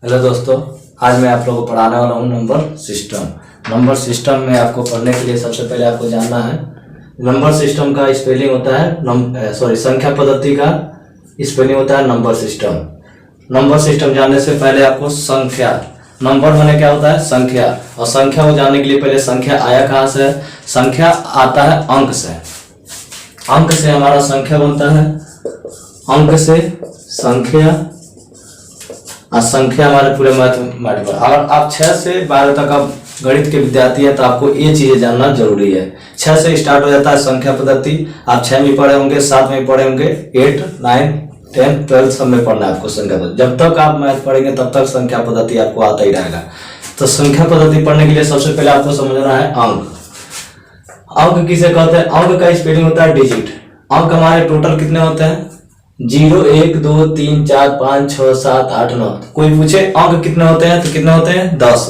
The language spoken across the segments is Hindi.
हेलो दोस्तों, आज मैं आप लोगों को पढ़ाने वाला हूँ नंबर सिस्टम। नंबर सिस्टम में आपको पढ़ने के लिए सबसे पहले आपको जानना है नंबर सिस्टम का स्पेलिंग होता है संख्या पद्धति का स्पेलिंग होता है नंबर सिस्टम। नंबर सिस्टम जानने से पहले आपको संख्या, नंबर माने क्या होता है संख्या, और संख्या को जानने के लिए पहले संख्या आया कहाँ से। संख्या आता है अंक से, अंक से हमारा संख्या बनता है, अंक से संख्या, और संख्या हमारे पूरे मैथमेटिकल। अगर आप 6 से 12 तक आप गणित के विद्यार्थी हैं तो आपको ये चीजें जानना जरूरी है। 6 से स्टार्ट हो जाता है संख्या पद्धति। आप 6 में पढ़े होंगे, 7 में पढ़े होंगे, 8, 9, 10, 12 सब में पढ़ना है आपको संख्या पद्धति। जब तक आप मैथ पढ़ेंगे तब तक संख्या पद्धति आपको आता ही रहेगा। तो संख्या पद्धति पढ़ने के लिए सबसे पहले आपको समझना है अंक। अंक किसे कहते हैं? अंक का स्पेलिंग होता है डिजिट। अंक हमारे टोटल कितने होते हैं? 0, 1, 2, 3, 4, 5, 6, 7, 8, 9। कोई पूछे अंक कितने होते हैं तो कितने होते हैं? 10।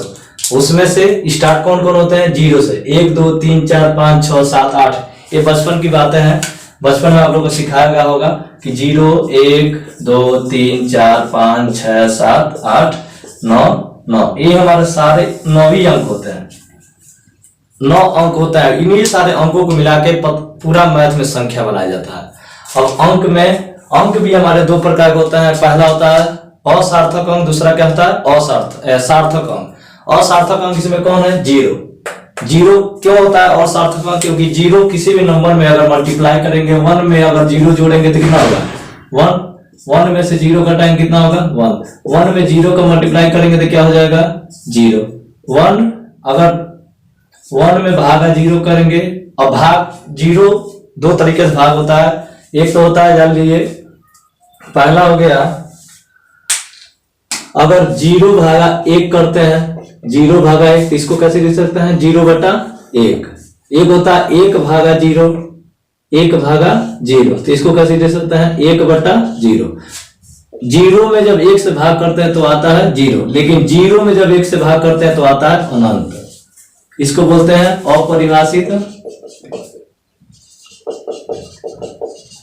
उसमें से स्टार्ट कौन कौन होते हैं? 0 से। 1, 2, 3, 4, 5, 6, 7, 8। ये बचपन की बातें हैं। बचपन में आप लोगों को सिखाया गया होगा कि 0, 1, 2, 3, 4, 5, 6, 7, 8, 9, 9। ये हमारे सारे 9 ही अंक होते हैं। 9 अंक होता है। इन्हीं सारे अंकों को मिला के पूरा मैथ में संख्या बनाया जाता है। अब अंक में अंक भी हमारे 2 प्रकार के होते हैं। पहला होता है असार्थक अंक, दूसरा क्या होता है? सार्थक अंक। असार्थक अंक इसमें कौन है? 0। 0 क्यों होता है असार्थक अंक? क्योंकि 0 किसी भी नंबर में अगर मल्टीप्लाई करेंगे, 1 में अगर 0 जोड़ेंगे तो कितना होगा? 1 में से 0 घटाएंगे कितना होगा? 1 में 0 का मल्टीप्लाई करेंगे तो क्या हो जाएगा? 0। 1 अगर 1 में भागा 0 करेंगे, और भाग 0 2 तरीके से भाग होता है। एक तो होता है, जान लीजिए, पहला हो गया अगर 0 भागा 1 करते हैं, 0 भागा 1 तो इसको कैसे लिख सकते हैं? 0/1। एक होता है 1 भागा 0, 1 भागा 0 तो इसको कैसे लिख सकते हैं? 1/0। 0 में जब 1 से भाग करते हैं तो आता है 0, लेकिन 0 में जब 1 से भाग करते हैं तो आता है अनंत। इसको बोलते हैं अपरिभाषित,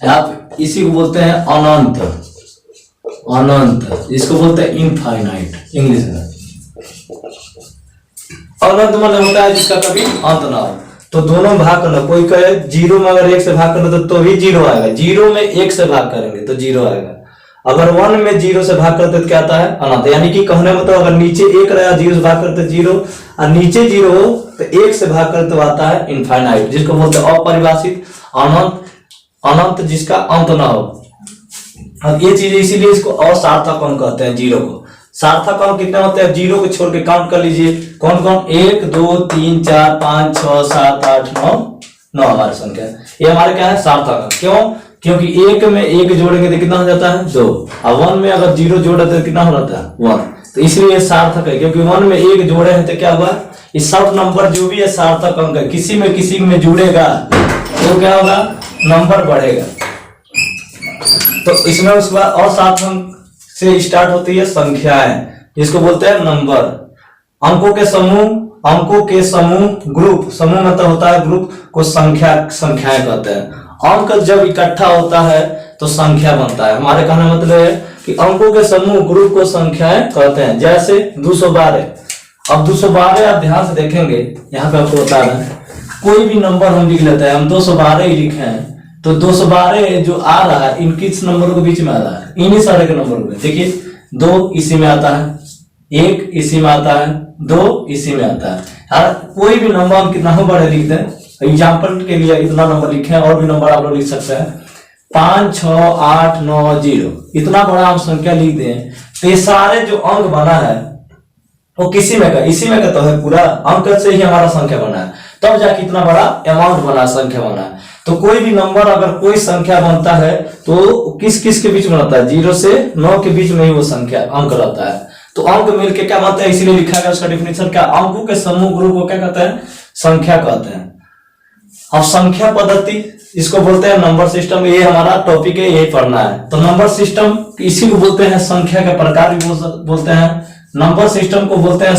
आप इसी को बोलते हैं अनंत। अनंत इसको बोलते हैं इनफाइनाइट इंग्लिश में। अनंत मतलब होता है जिसका कभी अंत ना हो। तो दोनों भाग करना, कोई कहे 0 में अगर 1 से भाग करना तो भी 0 आएगा। 0 में 1 से भाग करेंगे तो 0 आएगा। अगर 1 में 0 से भाग करते तो क्या आता है? अनंत। यानी कि कहने मतलब अगर नीचे 1 रहा, 0 से भाग करते 0, और नीचे 0 हो तो 1 से भाग करते तो आता है इनफाइनाइट, जिसको बोलते हैं अपरिभाषित अनंत। अनंत जिसका अंत ना हो। अब ये चीज इसीलिए इसको असार्थक अंक कहते हैं 0 को। सार्थक अंक कितने होते हैं? 0 को छोड़ के काउंट कर लीजिए कौन कौन? 1, 2, 3, 4, 5, 6, 7, 8, 9, 9 हमारी संख्या। ये हमारे क्या है? सार्थक अंक। क्यों? क्योंकि 1 में 1 जोड़ेंगे तो कितना हो जाता है? 2, और 1 में अगर 0 जोड़े तो कितना हो जाता है? 1। तो इसलिए सार्थक है, क्योंकि 1 में 1 जोड़े हैं तो क्या हुआ? इस सब नंबर जो भी है सार्थक अंक है। किसी में जुड़ेगा तो क्या होगा? नंबर बढ़ेगा। तो इसमें उसके बाद असार्थक अंक से स्टार्ट होती है संख्याएं, जिसको बोलते हैं नंबर। अंकों के समूह ग्रुप, समूह मतलब होता है ग्रुप को संख्याएं कहते हैं। अंक जब इकट्ठा होता है तो संख्या बनता है। हमारे कहने मतलब है कि अंकों के समूह ग्रुप को संख्याएं कहते हैं। जैसे 212। अब 212 आप ध्यान से देखेंगे, यहाँ पे आपको बता रहे हैं, कोई भी नंबर हम लिख लेते हैं, हम 212 ही लिखे हैं तो 212 जो आ रहा है इन किस नंबर के बीच में आ रहा है? इन्हीं सारे के नंबर में। देखिए 2 इसी में आता है, 1 इसी में आता है, 2 इसी में आता है। यार कोई भी नंबर हम कितना बड़े लिख दें, एग्जाम्पल के लिए इतना नंबर लिखे, और भी नंबर आप लोग लिख सकते हैं, 5, 6, 8, 9, 0, इतना बड़ा हम संख्या लिख दें तो ये सारे जो अंक बना है वो किसी में का? इसी में का तो है। पूरा अंक से ही हमारा संख्या बना है, तब जाके इतना बड़ा अमाउंट बना, संख्या बना है। तो कोई भी नंबर अगर कोई संख्या बनता है तो किस किस के बीच में रहता है? 0 से 9 के बीच में ही वो संख्या अंक रहता है। तो अंक मिलके क्या बनता है? इसीलिए लिखा गया उसका डेफिनेशन क्या? अंकों के समूह ग्रुप को क्या कहते हैं? संख्या कहते हैं। अब संख्या पद्धति इसको बोलते हैं नंबर सिस्टम। ये हमारा टॉपिक है, यही पढ़ना है। तो नंबर सिस्टम इसी को बोलते हैं संख्या के प्रकार भी बोलते हैं। नंबर सिस्टम को बोलते हैं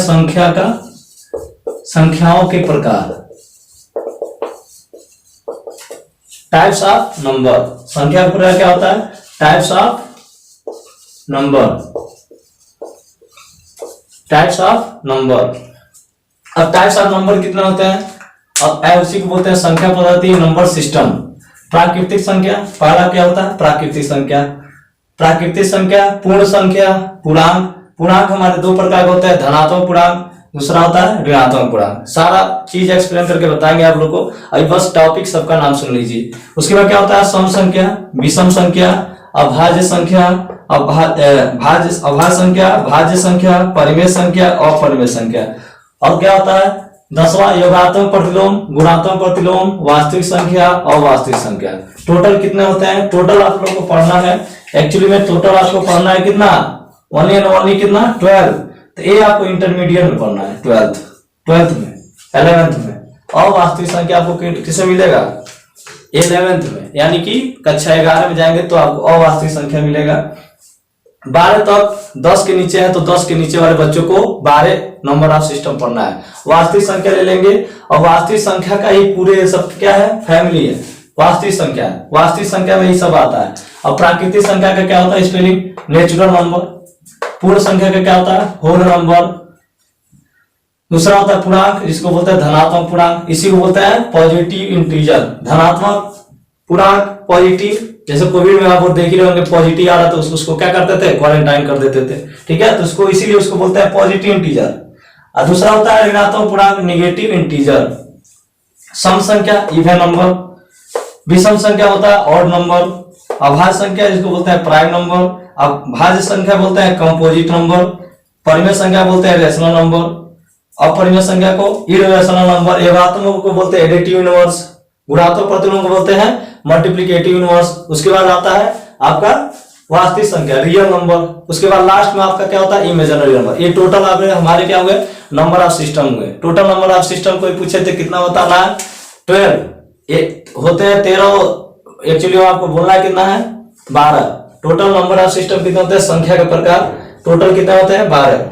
संख्याओं के प्रकार, टाइप्स ऑफ नंबर। संख्या का प्रकार क्या होता है? Types of number. Types of number. अब टाइप्स ऑफ नंबर कितना होते हैं? अब उसी को बोलते हैं संख्या पद्धति नंबर सिस्टम। प्राकृतिक संख्या पहला क्या होता है? प्राकृतिक संख्या। प्राकृतिक संख्या, पूर्ण संख्या, पूर्णांक। पूर्णांक हमारे दो प्रकार के होते हैं, धनात्मक पूर्णांक, दूसरा होता है ऋणात्मक पूर्णांक। सारा चीज एक्सप्लेन करके बताएंगे आप लोग को, अभी बस टॉपिक सबका नाम सुन लीजिए। उसके बाद क्या होता है? सम संख्या, विषम संख्या, अभाज्य संख्या, अभाज्य संख्या, भाज्य संख्या, परिमेय संख्या, अपरिमेय संख्या। और क्या होता है? 10वां योगात्मक प्रतिलोम, गुणात्मक प्रतिलोम, वास्तविक संख्या और वास्तविक संख्या। टोटल कितने होते हैं? टोटल आप लोगों को पढ़ना है, एक्चुअली में टोटल आपको पढ़ना है कितना? ओनली एंड ओनली कितना? 12। तो ये आपको इंटरमीडिएट में पढ़ना है, 12th में, 11th में। और वास्तविक संख्या आपको किसे मिलेगा? 11th में, यानी कि कक्षा 11 में जाएंगे तो आपको अवास्तविक संख्या मिलेगा। 12 तक 10 के नीचे है तो 10 के नीचे वाले बच्चों को 12 नंबर ऑफ सिस्टम पढ़ना है। वास्तविक संख्या ले लेंगे, और वास्तविक संख्या का ही पूरे सब क्या है? फैमिली है, वास्तविक संख्या। वास्तविक संख्या में ही सब आता है। और प्राकृतिक संख्या का क्या होता है स्पेलिंग? Natural number. पूर्ण संख्या का क्या होता है? Whole number. दूसरा होता है पूर्णांक, जिसको बोलते हैं धनात्मक पूर्णांक, इसी को बोलते हैं पॉजिटिव इंटीजर। धनात्मक पूर्णांक पॉजिटिव, जैसे कोविड में आप देख ही रहे होंगे, पॉजिटिव आ रहा था उसको क्या करते थे? क्वारंटाइन कर देते थे, ठीक है? तो उसको इसीलिए उसको बोलते हैं पॉजिटिव इंटीजर। और दूसरा होता है ऋणात्मक पूर्णांक, नेगेटिव इंटीजर। सम संख्या इवन नंबर, विषम संख्या होता है ऑड नंबर, अभाज्य संख्या जिसको बोलते हैं प्राइम नंबर, अब भाज्य संख्या बोलते हैं कंपोजिट नंबर, परिमेय संख्या बोलते हैं रेशनल नंबर, अपरिमेय संख्या को इररेशनल नंबर, योगात्मक को बोलते हैं एडिटिव इनवर्स, गुणात्मक प्रतिलोम को बोलते हैं मल्टीप्लिकेटिव इनवर्स। उसके बाद आता है आपका वास्तविक संख्या, रियल नंबर। उसके बाद लास्ट में आपका क्या होता है? Imaginary number. ये टोटल हमारे क्या हुए? नंबर ऑफ सिस्टम हुए। टोटल नंबर ऑफ सिस्टम कोई पूछे थे कितना होता है? 12। ये होते हैं 13, एक्चुअली आपको बोलना है कितना है? 12। टोटल नंबर ऑफ सिस्टम कितने होते हैं? संख्या के प्रकार टोटल कितने होते हैं? 12।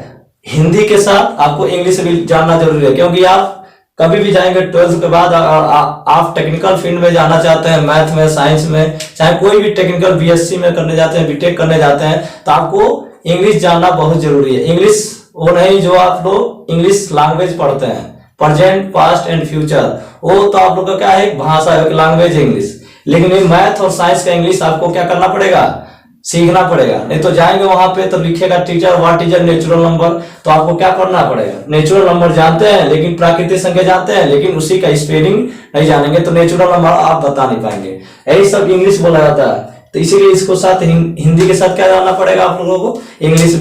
हिंदी के साथ आपको इंग्लिश भी जानना जरूरी है, क्योंकि आप कभी भी जाएंगे 12th के बाद आप टेक्निकल फील्ड में जाना चाहते हैं, मैथ में, साइंस में, चाहे कोई भी टेक्निकल बीएससी में करने जाते हैं, बीटेक करने जाते हैं, तो आपको इंग्लिश जानना बहुत जरूरी है। इंग्लिश वो नहीं जो आप लोग इंग्लिश लैंग्वेज पढ़ते हैं, प्रेजेंट, पास्ट एंड फ्यूचर, वो तो आप लोग का क्या है? एक भाषा है, एक लैंग्वेज है इंग्लिश। लेकिन ये मैथ और साइंस का इंग्लिश आपको क्या करना पड़ेगा? सीखना पड़ेगा। नहीं तो जाएंगे वहां पे तो लिखेगा teacher what is natural number, तो आपको क्या करना पड़ेगा? नेचुरल नंबर जानते हैं लेकिन प्राकृतिक संख्या जानते हैं, लेकिन उसी का स्पेलिंग नहीं जानेंगे तो नेचुरल नंबर आप बता नहीं पाएंगे। यही सब इंग्लिश बोला जाता है, तो इसीलिए इसको साथ हिंदी के साथ क्या जानना पड़ेगा आप लोगों को? इंग्लिश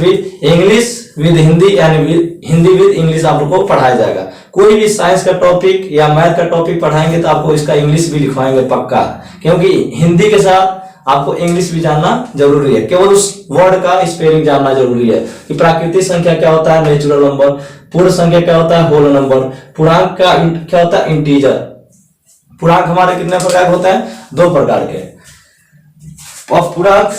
विद हिंदी, यानी हिंदी विद इंग्लिश आप लोगों को पढ़ाया जाएगा। कोई भी साइंस का टॉपिक या मैथ का टॉपिक पढ़ाएंगे तो आपको इसका इंग्लिश भी लिखवाएंगे पक्का, क्योंकि हिंदी के साथ आपको इंग्लिश भी जानना जरूरी है। केवल उस वर्ड का स्पेलिंग जानना जरूरी है कि प्राकृतिक संख्या क्या होता है? Natural number. पूर्ण संख्या क्या होता है? Whole number. पूर्णांक का क्या होता है? इंटीजर। पूर्णांक हमारे कितने प्रकार के होते हैं? 2 प्रकार के। पूर्णांक,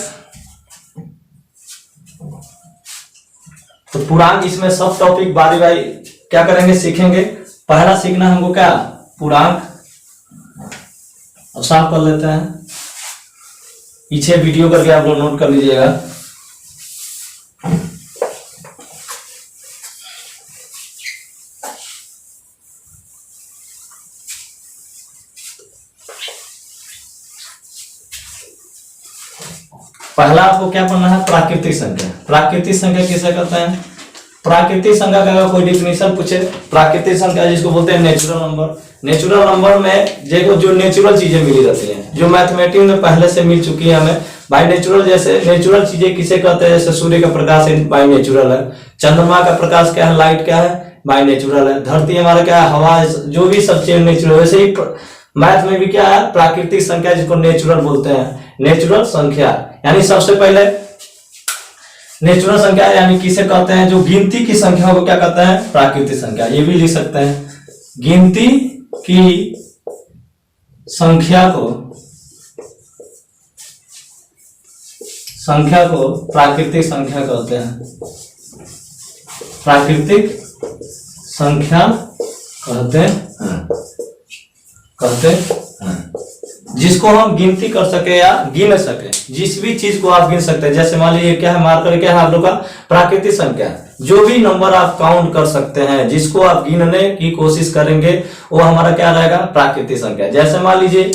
तो पूर्णांक इसमें सब टॉपिक बारी बारी क्या करेंगे? सीखेंगे। पहला सीखना हमको क्या? पूर्णांक। अब साफ कर लेते हैं, पीछे वीडियो करके आप लोग नोट कर लीजिएगा। पहला आपको क्या पढ़ना है? प्राकृतिक संख्या। प्राकृतिक संख्या किसे कहते हैं? प्राकृतिक संख्या का कोई डिफिनेशन पूछे, प्राकृतिक संख्या जिसको बोलते हैं नेचुरल नंबर। नेचुरल नंबर में देखो जो नेचुरल चीजें मिली रहती हैं, जो मैथमेटिक्स में पहले से मिल चुकी है हमें बाई नेचुरल। जैसे नेचुरल चीजें किसे कहते हैं? जैसे सूर्य का प्रकाश बाई नेचुरल है, चंद्रमा का प्रकाश क्या है? लाइट क्या है? बाई नेचुरल है। धरती हमारा क्या है? हवा, जो भी सब चीज नेचुरल। वैसे ही मैथ में भी क्या है? प्राकृतिक संख्या जिसको नेचुरल बोलते हैं, नेचुरल संख्या। यानी सबसे पहले नेचुरल संख्या यानी किसे कहते हैं? जो गिनती की संख्या को क्या कहते हैं? प्राकृतिक संख्या। ये भी लिख सकते हैं, गिनती की संख्या को प्राकृतिक संख्या कहते हैं। प्राकृतिक संख्या कहते हैं। जिसको हम गिनती कर सके या गिन सके, जिस भी चीज को आप गिन सकते हैं। जैसे मान लीजिए क्या है, मार्कर क्या है आप लोग का, प्राकृतिक संख्या। जो भी नंबर आप काउंट कर सकते हैं, जिसको आप गिनने की कोशिश करेंगे, वो हमारा क्या रहेगा, प्राकृतिक संख्या। जैसे मान लीजिए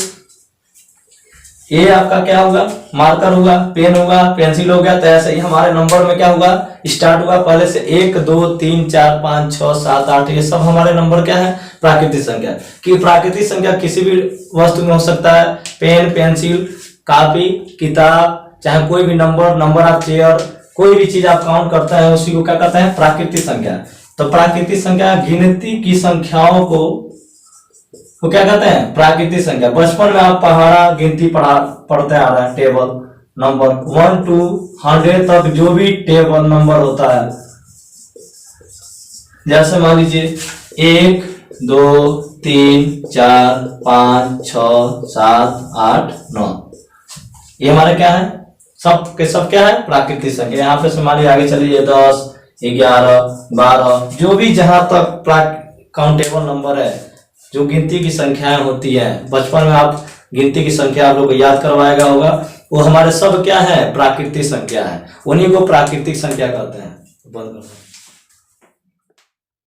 ये आपका क्या होगा, मार्कर होगा, पेन होगा, पेंसिल हो गया। तो ऐसे ही हमारे नंबर में क्या होगा, स्टार्ट होगा पहले से 1 2 3 4 5 6 7 8, ये सब हमारे नंबर क्या है, प्राकृतिक संख्या। कि प्राकृतिक संख्या किसी भी वस्तु में हो सकता है, पेन, पेंसिल, कॉपी, किताब, चाहे कोई भी नंबर ऑफ चेयर, कोई भी चीज आप काउंट करते हैं उसी को क्या कहते हैं, प्राकृतिक संख्या। तो प्राकृतिक संख्या गिनती की संख्याओं को वो क्या कहते हैं, प्राकृतिक संख्या। बचपन में आप पहाड़ा गिनती पढ़ते आ रहे हैं, टेबल नंबर 1 to 100 तक जो भी टेबल नंबर होता है, जैसे मान लीजिए 1 2 3 4 5 6 7 8 9, ये हमारे क्या है, सब के सब क्या है, प्राकृतिक संख्या। यहाँ पे से मान लीजिए आगे चलिए 10 11 12, जो भी जहां तक काउंटेबल नंबर है, जो गिनती की संख्याएं होती है, बचपन में आप गिनती की संख्या आप लोग को याद करवाएगा होगा, वो हमारे सब क्या है, प्राकृतिक संख्या है। उन्हीं को प्राकृतिक संख्या कहते हैं। बंद कर दो।